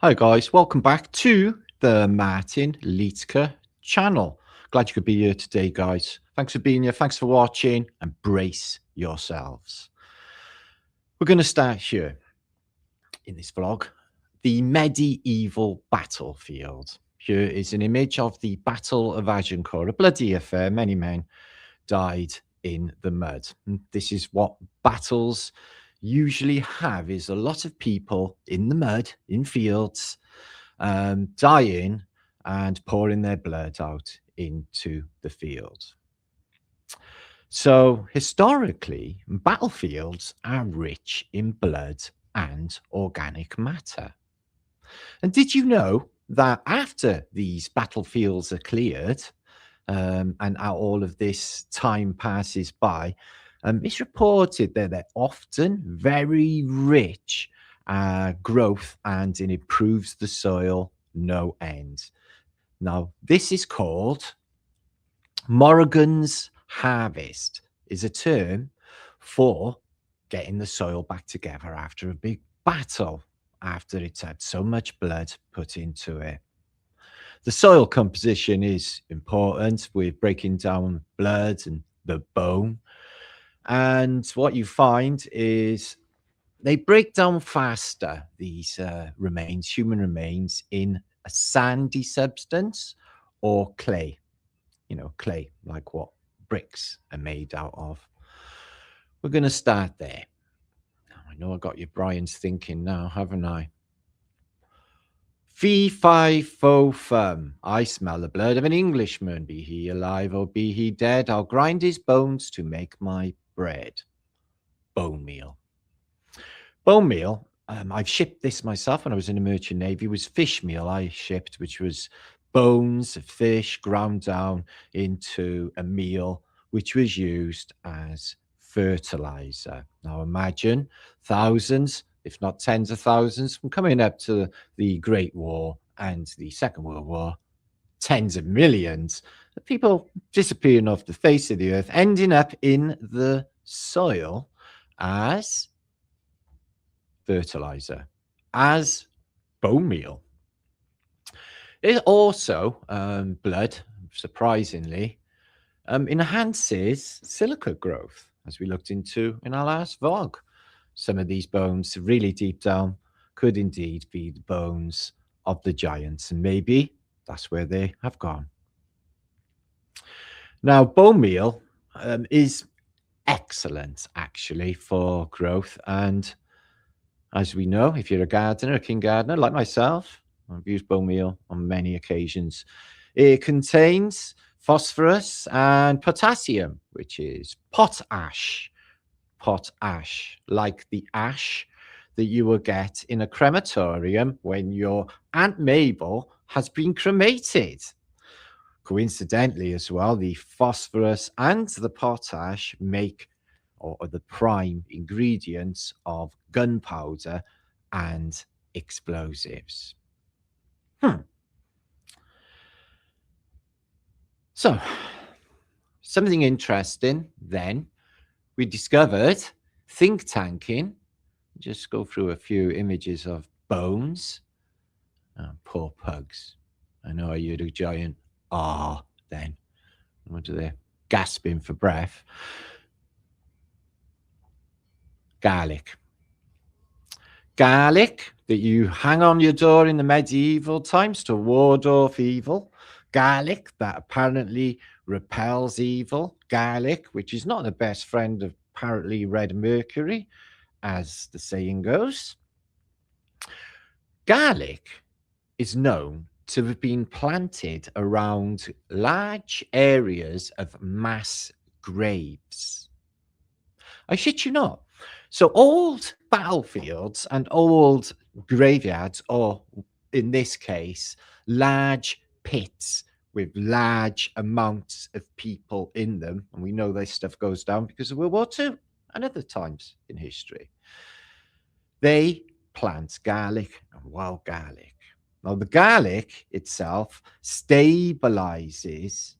Hi guys, welcome back to the martinliedtke channel. Glad you could be here today, guys. Thanks for being here, thanks for watching, and brace yourselves. We're going to start here in this vlog, the medieval battlefield. Here is an image of the Battle of Agincourt, a bloody affair. Many men died in the mud. And this is what battles usually have, is a lot of people in the mud, in fields, dying and pouring their blood out into the field. So historically, battlefields are rich in blood and organic matter. And did you know that after these battlefields are cleared, and all of this time passes by, it's reported that they're often very rich growth, and it improves the soil no end. Now, this is called Morrigan's harvest, is a term for getting the soil back together after a big battle, after it's had so much blood put into it. The soil composition is important with breaking down blood and the bone. And what you find is they break down faster, these remains, human remains, in a sandy substance or clay. You know, clay, like what bricks are made out of. We're going to start there. I know I got you Brian's thinking now, haven't I? Fee, fi, fo, fum. I smell the blood of an Englishman, be he alive or be he dead. I'll grind his bones to make my bread. Bone meal. Bone meal, I've shipped this myself when I was in the Merchant Navy. It was fish meal I shipped, which was bones of fish ground down into a meal, which was used as fertilizer. Now imagine thousands, if not tens of thousands, from coming up to the Great War and the Second World War, tens of millions of people disappearing off the face of the earth, ending up in the soil as fertilizer, as bone meal. It also, blood, surprisingly, enhances silica growth, as we looked into in our last vlog. Some of these bones, really deep down, could indeed be the bones of the giants, and maybe that's where they have gone. Now, bone meal is excellent, actually, for growth. And as we know, if you're a gardener, a keen gardener like myself, I've used bone meal on many occasions. It contains phosphorus and potassium, which is potash. Potash, like the ash that you will get in a crematorium when your Aunt Mabel has been cremated. Coincidentally as well, the phosphorus and the potash make, or are the prime ingredients of gunpowder and explosives. So, something interesting then, we discovered think tanking. Just go through a few images of bones. Oh, poor pugs. I know I heard a giant then. What are they? Gasping for breath. Garlic. Garlic that you hang on your door in the medieval times to ward off evil. Garlic that apparently repels evil. Garlic, which is not the best friend of apparently red mercury, as the saying goes. Garlic is known to have been planted around large areas of mass graves. I shit you not. So old battlefields and old graveyards, or in this case, large pits with large amounts of people in them. And we know this stuff goes down because of World War II and other times in history. They plant garlic and wild garlic. Now, the garlic itself stabilizes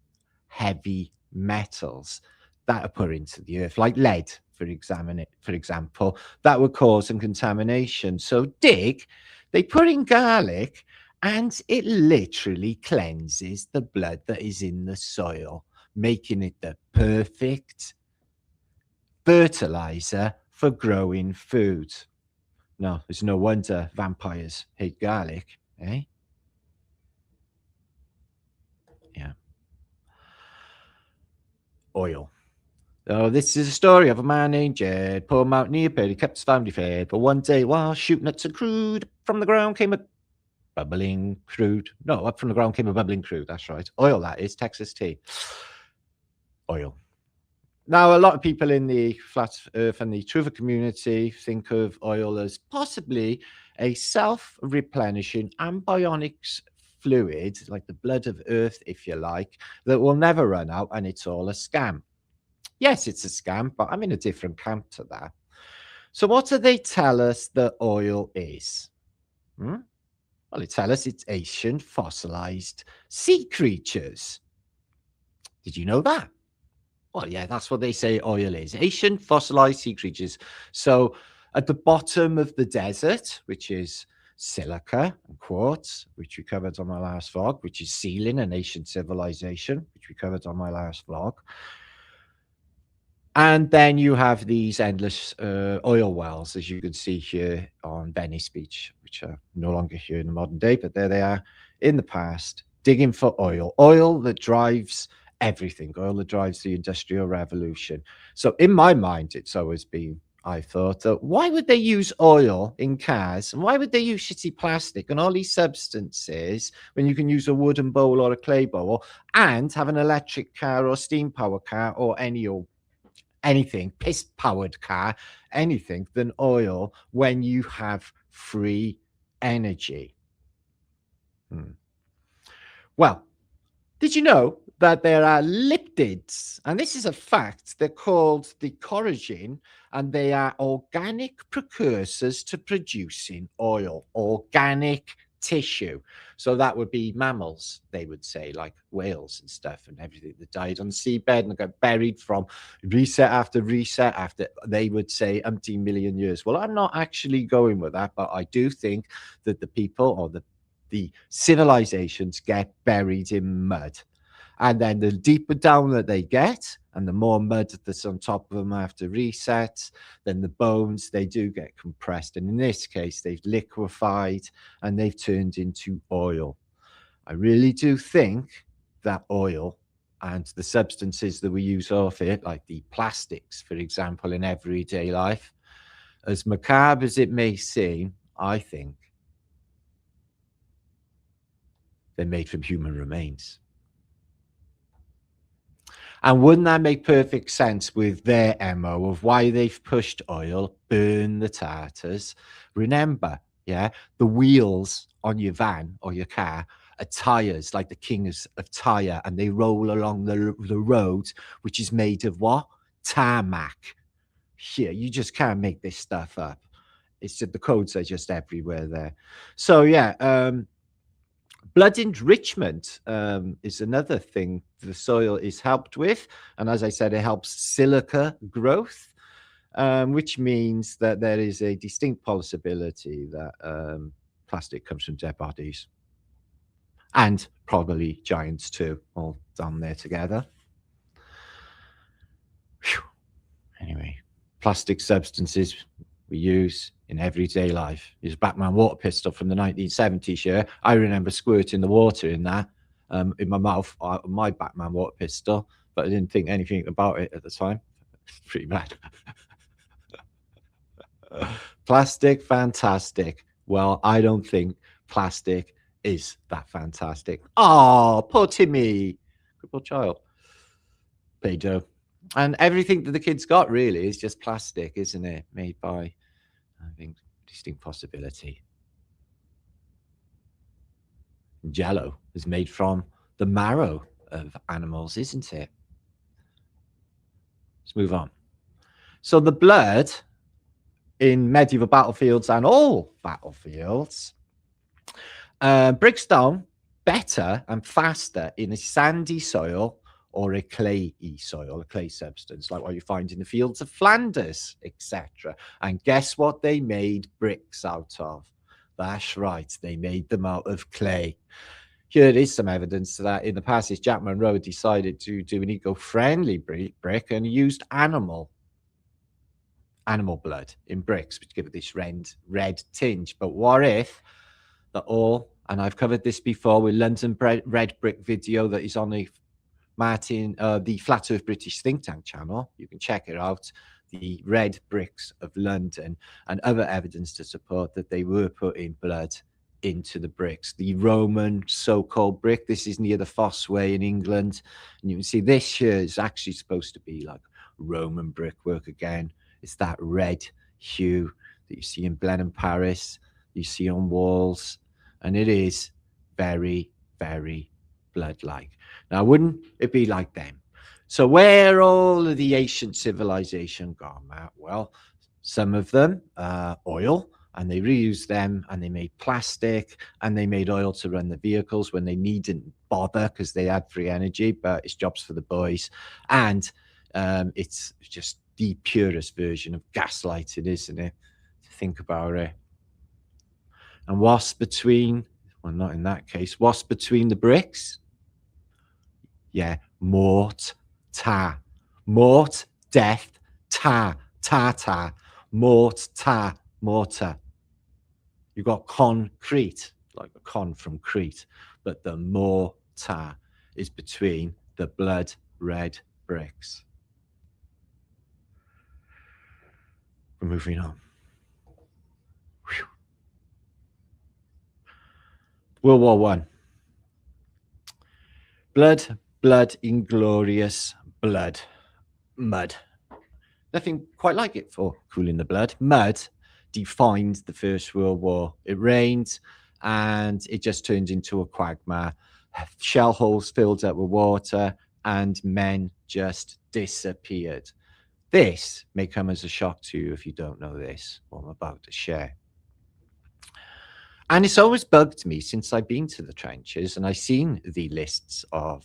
heavy metals that are put into the earth, like lead, for example, that would cause some contamination. So dig They put in garlic and it literally cleanses the blood that is in the soil, making it the perfect fertilizer for growing food. No, it's no wonder vampires hate garlic, eh? Yeah. Oil. Oh, this is a story of a man named Jed. Poor mountaineer paid, he kept his family fed. But one day, while shooting at some crude, from the ground came a bubbling crude. No, up from the ground came a bubbling crude. That's right. Oil, that is. Texas tea. Oil. Now, a lot of people in the flat earth and the truther community think of oil as possibly a self-replenishing embryonic fluid, like the blood of earth, if you like, that will never run out, and it's all a scam. Yes, it's a scam, but I'm in a different camp to that. So what do they tell us that oil is? Well, they tell us it's ancient fossilized sea creatures. Did you know that? Well, yeah, that's what they say oil is. Ancient fossilized sea creatures. So at the bottom of the desert, which is silica and quartz, which we covered on my last vlog, which is sealing an ancient civilization, which we covered on my last vlog. And then you have these endless oil wells, as you can see here on Venice Beach, which are no longer here in the modern day, but there they are in the past, digging for oil, oil that drives everything, oil that drives the Industrial Revolution. So in my mind, it's always been, I thought, that why would they use oil in cars? And why would they use shitty plastic and all these substances when you can use a wooden bowl or a clay bowl and have an electric car or steam power car or anything, piss-powered car, anything than oil when you have free energy? Well, did you know that there are liptids? And this is a fact. They're called the coragen, and they are organic precursors to producing oil, organic tissue. So that would be mammals, they would say, like whales and stuff and everything that died on the seabed and got buried from reset after reset after, they would say, umpteen million years. Well, I'm not actually going with that, but I do think that the people or the civilizations get buried in mud. And then the deeper down that they get, and the more mud that's on top of them after reset, then the bones, they do get compressed. And in this case, they've liquefied and they've turned into oil. I really do think that oil and the substances that we use off it, like the plastics, for example, in everyday life, as macabre as it may seem, I think they're made from human remains. And wouldn't that make perfect sense with their MO of why they've pushed oil, burn the Tartars? Remember, yeah, the wheels on your van or your car are tires, like the kings of Tyre, and they roll along the road, which is made of what? Tarmac. Here, you just can't make this stuff up. It's just the codes are just everywhere there. So yeah, blood enrichment is another thing the soil is helped with. And as I said, it helps silica growth, which means that there is a distinct possibility that plastic comes from dead bodies. And probably giants too, all down there together. Whew. Anyway, plastic substances we use in everyday life is Batman water pistol from the 1970s. Yeah, I remember squirting the water in that in my mouth, my Batman water pistol, but I didn't think anything about it at the time. It's pretty bad. Plastic, fantastic. Well, I don't think plastic is that fantastic. Oh, poor Timmy, crippled child. Play-Doh. And everything that the kids got really is just plastic, isn't it? Made by, I think, distinct possibility. Jello is made from the marrow of animals, isn't it? Let's move on. So the blood in medieval battlefields and all battlefields breaks down better and faster in a sandy soil or a clayey soil, a clay substance, like what you find in the fields of Flanders, etc. And guess what they made bricks out of? That's right. They made them out of clay. Here is some evidence that in the passage, Jack Monroe decided to do an eco-friendly brick and used animal blood in bricks, which give it this red tinge. But what if that all, and I've covered this before with London red brick video that is on the the Flat Earth British think tank channel. You can check it out. The red bricks of London and other evidence to support that they were putting blood into the bricks. The Roman so-called brick, this is near the Fossway in England. And you can see this here is actually supposed to be like Roman brickwork again. It's that red hue that you see in Blenheim, Paris, you see on walls. And it is very, very blood-like. Now, wouldn't it be like them? So where all of the ancient civilization gone, Matt? Well, some of them, oil, and they reused them, and they made plastic, and they made oil to run the vehicles when they needn't bother because they had free energy, but it's jobs for the boys. And it's just the purest version of gaslighting, isn't it? Think about it. And what's between, well, not in that case, what's between the bricks? Yeah, mortar. Mort, death, tartar, mortar. You've got concrete, like a con from Crete, but the mortar is between the blood red bricks. We're moving on. Whew. World War I. Blood, inglorious blood. Mud. Nothing quite like it for cooling the blood. Mud defined the First World War. It rained and it just turned into a quagmire. Shell holes filled up with water and men just disappeared. This may come as a shock to you if you don't know this, what I'm about to share. And it's always bugged me since I've been to the trenches and I've seen the lists of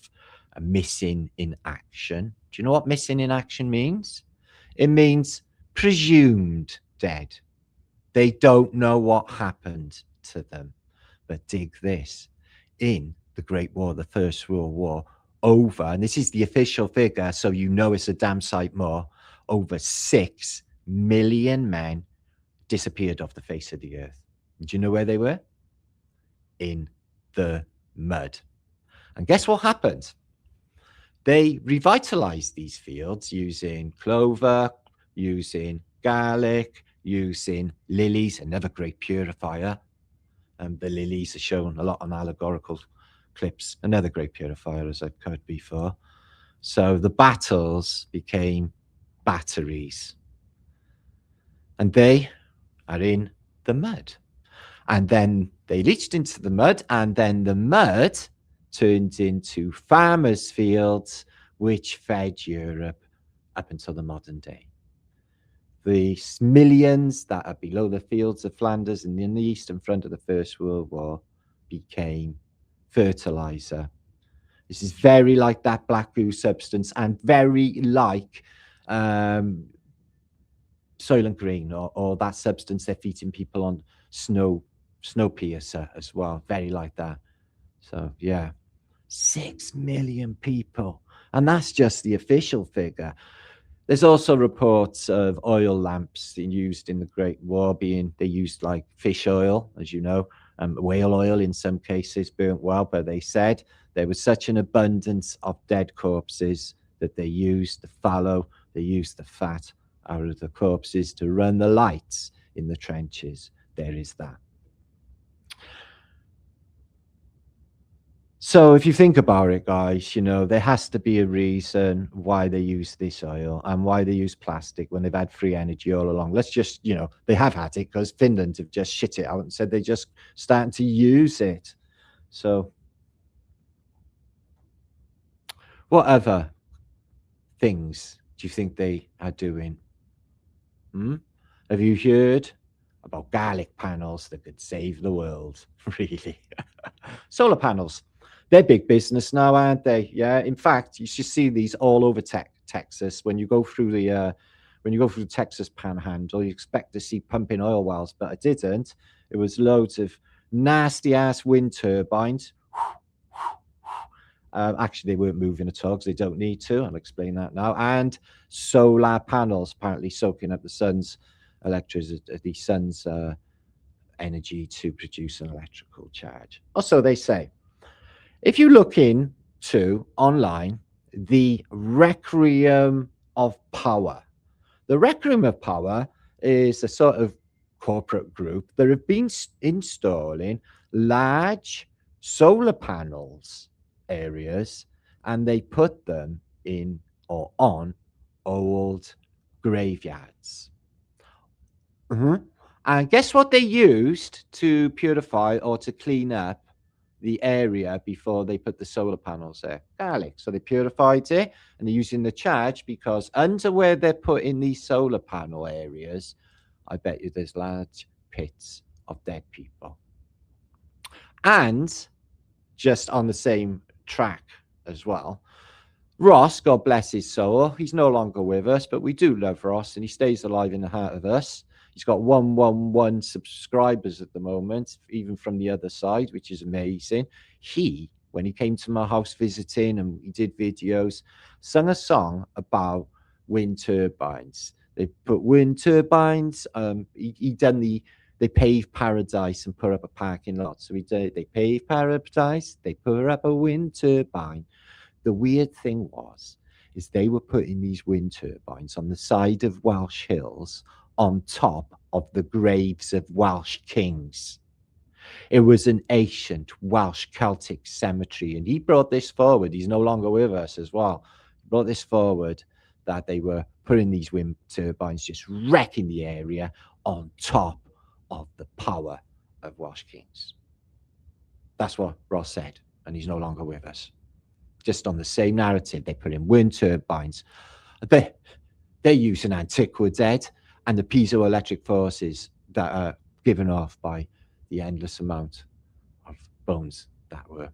missing in action. Do you know what missing in action means? It means presumed dead. They don't know what happened to them. But dig this, in the Great War, the First World War, over, and this is the official figure, so you know it's a damn sight more, over 6 million men disappeared off the face of the earth. Do you know where they were? In the mud. And guess what happened? They revitalized these fields using clover, using garlic, using lilies, another great purifier. The lilies are shown a lot on allegorical clips, another great purifier, as I've covered before. So the battles became batteries. And they are in the mud. And then they leached into the mud, and then the mud turned into farmers' fields, which fed Europe up until the modern day. The millions that are below the fields of Flanders and in the eastern front of the First World War became fertilizer. This is very like that black goo substance and very like Soylent Green or that substance they're feeding people on Snowpiercer as well. Very like that. So, yeah, 6 million people. And that's just the official figure. There's also reports of oil lamps used in the Great War they used like fish oil, as you know, whale oil in some cases burnt well, but they said there was such an abundance of dead corpses that they used the fallow, they used the fat out of the corpses to run the lights in the trenches. There is that. So if you think about it, guys, you know, there has to be a reason why they use this oil and why they use plastic when they've had free energy all along. Let's just, you know, they have had it because Finland have just shit it out and said they're just starting to use it. So what other things do you think they are doing? Have you heard about garlic panels that could save the world? Really? Solar panels. They're big business now, aren't they? Yeah. In fact, you should see these all over Texas. When you go through the Texas Panhandle, you expect to see pumping oil wells, but I didn't. It was loads of nasty ass wind turbines. Actually, they weren't moving at all because they don't need to. I'll explain that now. And solar panels, apparently soaking up the sun's electricity, the sun's energy to produce an electrical charge. Or so they say. If you look into online, the Requiem of Power. The Requiem of Power is a sort of corporate group that have been installing large solar panels areas, and they put them in or on old graveyards. And guess what they used to purify or to clean up the area before they put the solar panels there? Garlic. So they purified it, and they're using the charge because under where they're putting these solar panel areas, I bet you there's large pits of dead people. And just on the same track as well, Ross, God bless his soul, he's no longer with us, but we do love Ross, and he stays alive in the heart of us. He's got 111 subscribers at the moment, even from the other side, which is amazing. He, when he came to my house visiting and he did videos, sung a song about wind turbines. They put wind turbines. They paved paradise and put up a parking lot. So they paved paradise. They put up a wind turbine. The weird thing is they were putting these wind turbines on the side of Welsh hills on top of the graves of Welsh kings. It was an ancient Welsh Celtic cemetery, and he brought this forward. He's no longer with us as well. He brought this forward that they were putting these wind turbines, just wrecking the area on top of the power of Welsh kings. That's what Ross said, and he's no longer with us. Just on the same narrative, they put in wind turbines. They're using antiquitech and the piezoelectric forces that are given off by the endless amount of bones that were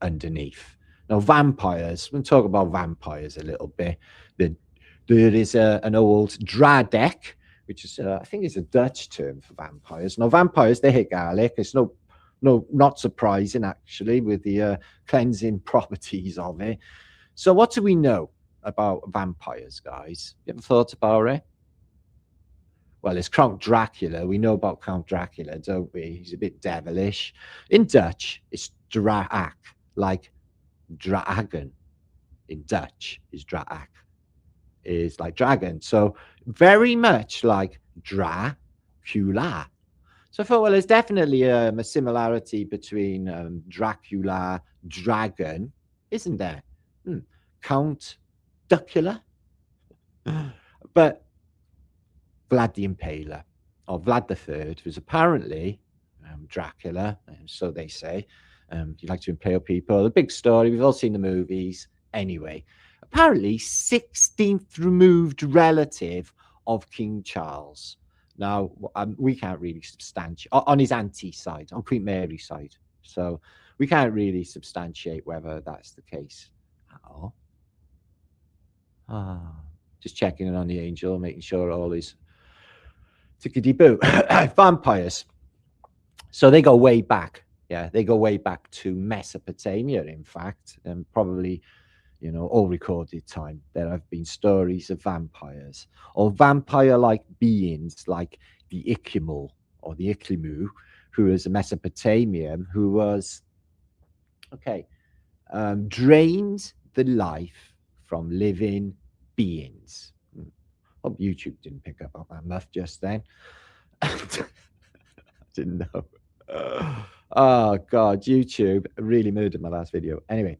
underneath. Now, vampires, we'll talk about vampires a little bit. There is an old dradek, which is, I think is a Dutch term for vampires. Now, vampires, they hate garlic. It's not surprising, actually, with the cleansing properties of it. So what do we know about vampires, guys? You ever thought about it? Well, it's Count Dracula. We know about Count Dracula, don't we? He's a bit devilish. In Dutch, it's draak, like dragon. In Dutch, is draak, is like dragon. So very much like Dracula. So I thought, well, there's definitely a similarity between Dracula, dragon, isn't there? Count Ducula. But Vlad the Impaler, or Vlad III, was apparently Dracula, so they say. He liked to impale people. A big story. We've all seen the movies. Anyway, apparently 16th removed relative of King Charles. Now, we can't really substantiate, on his auntie side, on Queen Mary's side. So we can't really substantiate whether that's the case at all. Just checking in on the angel, making sure all is tickety-boo. Vampires. So they go way back. Yeah, they go way back to Mesopotamia, in fact, and probably, all recorded time. There have been stories of vampires or vampire-like beings like the Ikimu or the Iklimu, who was a Mesopotamian who was, drained the life from living beings. Hope YouTube didn't pick up on that enough just then. Didn't know. Oh, God, YouTube really murdered my last video. Anyway.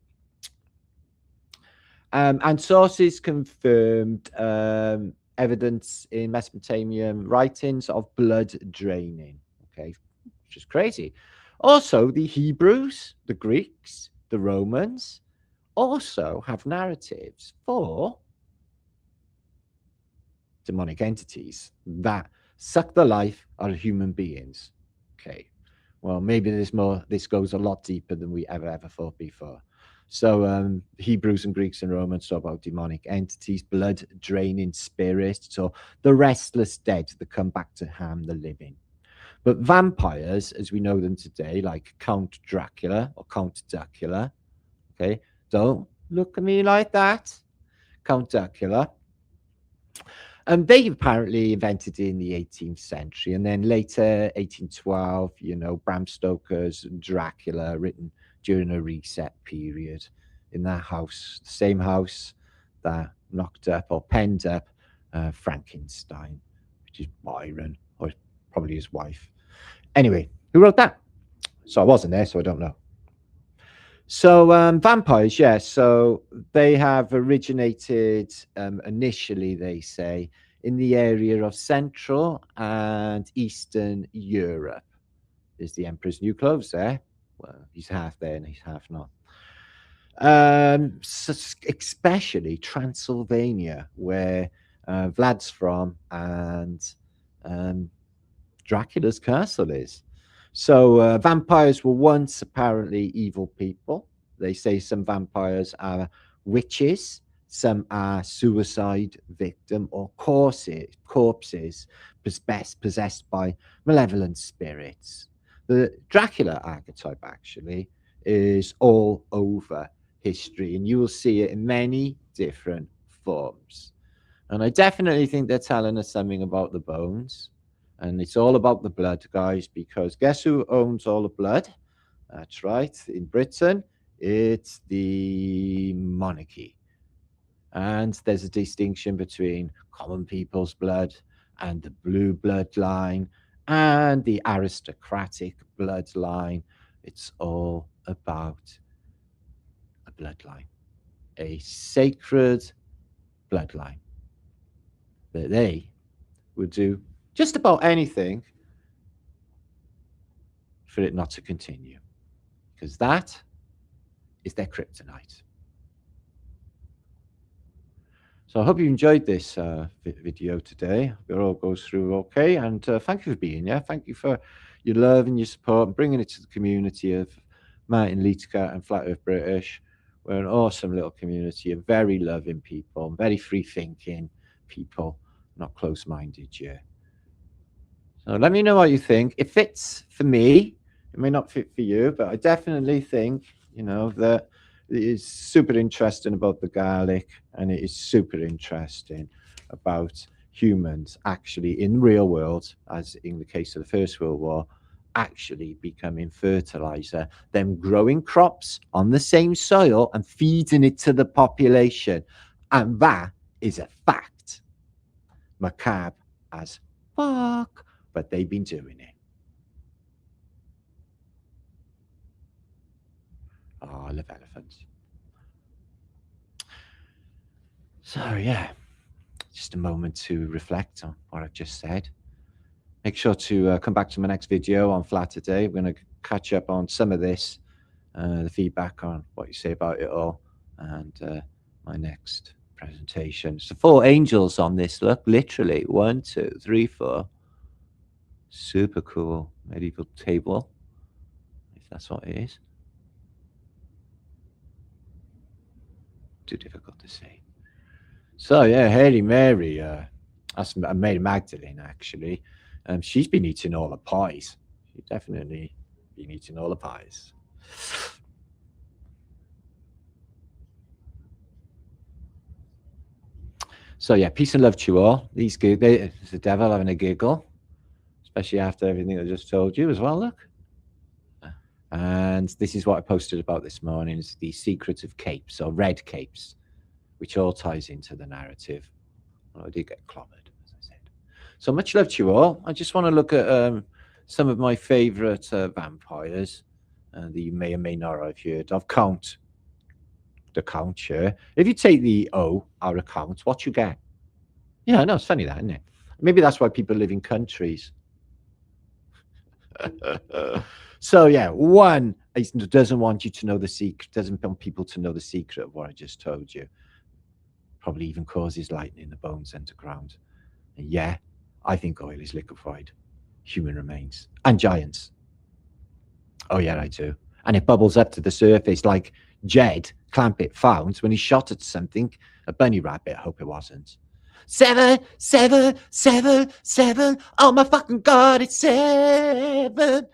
And sources confirmed evidence in Mesopotamian writings of blood draining, which is crazy. Also, the Hebrews, the Greeks, the Romans also have narratives for demonic entities that suck the life out of human beings. Well, maybe there's more. This goes a lot deeper than we ever thought before. So Hebrews and Greeks and Romans talk about demonic entities, blood draining spirits, or the restless dead that come back to harm the living. But vampires, as we know them today, like Count Dracula or Count Dracula, okay, don't look at me like that, Count Dracula. They apparently invented it in the 18th century, and then later, 1812, Bram Stoker's Dracula, written during a reset period in that house, the same house that knocked up or penned up Frankenstein, which is Byron, or probably his wife. Anyway, who wrote that? So I wasn't there, so I don't know. So vampires, yes. So they have originated initially, they say, in the area of Central and Eastern Europe. There's the Emperor's New Clothes there. Well, he's half there and he's half not. So especially Transylvania, where Vlad's from and Dracula's castle is. So vampires were once apparently evil people. They say some vampires are witches, some are suicide victim or corpses possessed by malevolent spirits. The Dracula archetype actually is all over history, and you will see it in many different forms. And I definitely think they're telling us something about the bones. And it's all about the blood, guys, because guess who owns all the blood? That's right. In Britain, it's the monarchy. And there's a distinction between common people's blood and the blue bloodline and the aristocratic bloodline. It's all about a bloodline, a sacred bloodline that they would do just about anything for it not to continue, because that is their kryptonite. So I hope you enjoyed this video today. Hope it all goes through okay, and thank you for being here. Thank you for your love and your support and bringing it to the community of Martinliedtke and Flat Earth British. We're an awesome little community of very loving people, very free-thinking people, not close-minded yet. So let me know what you think. It fits for me. It may not fit for you, but I definitely think, that it is super interesting about the garlic, and it is super interesting about humans actually in the real world, as in the case of the First World War, actually becoming fertilizer, them growing crops on the same soil and feeding it to the population. And that is a fact. Macabre as fuck, but they've been doing it. Oh, I love elephants. So, yeah, just a moment to reflect on what I've just said. Make sure to come back to my next video on Flat today. We're going to catch up on some of this, the feedback on what you say about it all, and my next presentation. So 4 angels on this, look, literally 1, 2, 3, 4. Super cool medieval table, if that's what it is. Too difficult to say. So yeah, Hail Mary, that's Mary Magdalene actually. She's been eating all the pies. She's definitely been eating all the pies. So yeah, peace and love to you all. It's the devil having a giggle, especially after everything I just told you as well, look. And this is what I posted about this morning, is the secret of capes, or red capes, which all ties into the narrative. Well, I did get clobbered, as I said. So much love to you all. I just want to look at some of my favourite vampires that you may or may not have heard of. The count here. If you take the O out of count, what you get? Yeah, I know, it's funny that, isn't it? Maybe that's why people live in countries. So yeah, one doesn't want you to know the secret, doesn't want people to know the secret of what I just told you. Probably even causes lightning in the bones underground. And yeah, I think oil is liquefied, human remains, and giants. Oh yeah, I do. And it bubbles up to the surface like Jed Clampett found when he shot at something, a bunny rabbit, I hope it wasn't. 7, 7, 7, 7. Oh my fucking God, it's 7.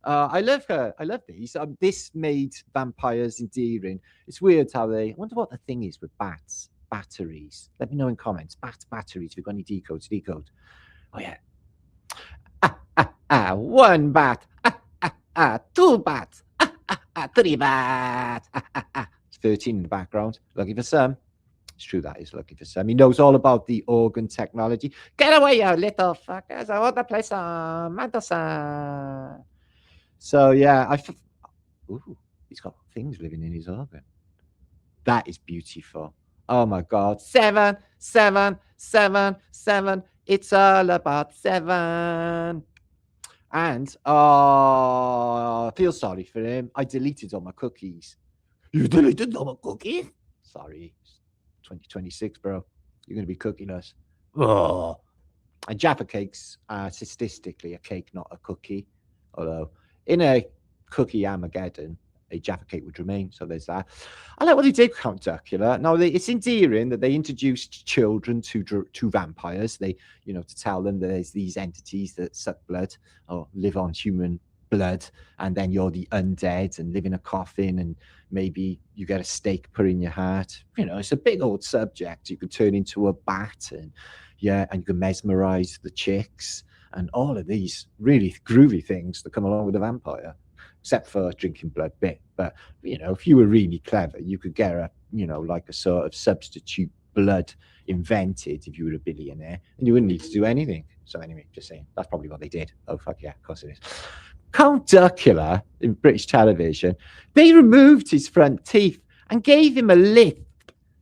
I love her. I love these. This made vampires endearing. It's weird how they. I wonder what the thing is with bats. Batteries. Let me know in comments. Batteries. If you've got any decodes, decode. Oh yeah. One bat. Two bats. 3 bats. It's 13 in the background. Lucky for some. It's true that is lucky for some. He knows all about the organ technology. Get away, you little fuckers. I want to play some Mandelson. So yeah, ooh, he's got things living in his organ. That is beautiful. Oh my God. 7, 7, 7, 7. It's all about 7. And I feel sorry for him. I deleted all my cookies. You deleted all my cookies? Sorry. 2026, bro. You're going to be cooking us. Oh. And Jaffa cakes are statistically a cake, not a cookie. Although in a cookie Armageddon, a Jaffa cake would remain. So there's that. I like what they did, Count Dracula. No, it's endearing that they introduced children to vampires. They, to tell them that there's these entities that suck blood or live on human blood, and then you're the undead and live in a coffin, and maybe you get a stake put in your heart. It's a big old subject. You could turn into a bat, and you can mesmerize the chicks, and all of these really groovy things that come along with a vampire, except for drinking blood bit. But if you were really clever, you could get like a sort of substitute blood invented if you were a billionaire, and you wouldn't need to do anything. So anyway, just saying, that's probably what they did. Oh fuck yeah, of course it is. Count Dracula in British television, they removed his front teeth and gave him a lift.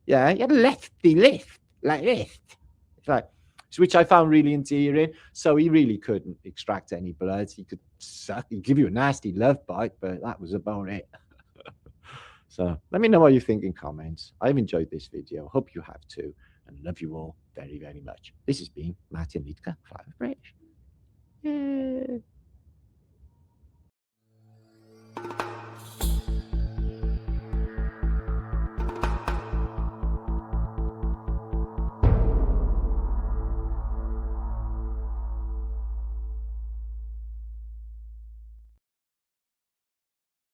Yeah, he had a lefty lift like this. It's like, which I found really endearing. So he really couldn't extract any blood. He could suck. He'd give you a nasty love bite, but that was about it. So let me know what you think in comments. I've enjoyed this video. Hope you have too. And love you all very, very much. This has been Martin Liedtke, Fly with British. Yay.